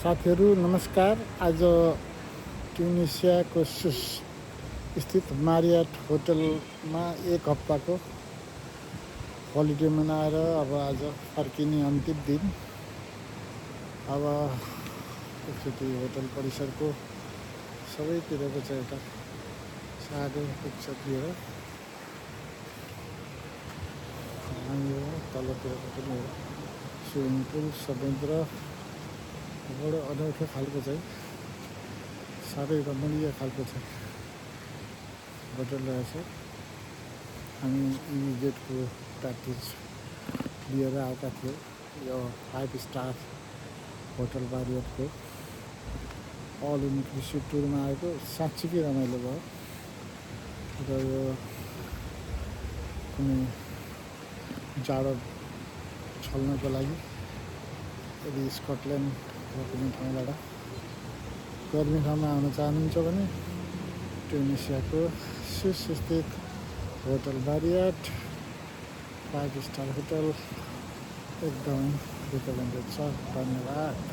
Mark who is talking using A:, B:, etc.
A: साथीहरू नमस्कार। आज ट्युनिसियाको सुस स्थित मारियट होटलमा एक हप्ताको हलिडे मनाएर अब आज फर्किने अन्तिम दिन। अब एकचोटि होटल परिसरको सबैतिरको चाहिँ एउटा सानो पिक्चर लिएर हामी तलतिरको पनि स्विमिङ पुल समुद्र बडो अनौठो खालको चाहिँ साह्रै रमणीय खालको चाहिँ होटल रहेछ। हामी इमिडिएटको प्याकेज लिएर आएका थियौँ। यो 5 स्टार होटल मारियटको अल इन्क्लुसिभ टुरमा आएको साँच्चीकै रमाइलो भयो। र यो कुनै जाडो छल्नको लागि यदि स्कटल्यान्ड र कुनै ठाउँबाट गर्मी ठाउँमा आउन चाहनुहुन्छ भने ट्युनिसियाको सुस स्थित होटल मारियट 5 स्टार होटल एकदमै रिकमेन्डेड छ। धन्यवाद।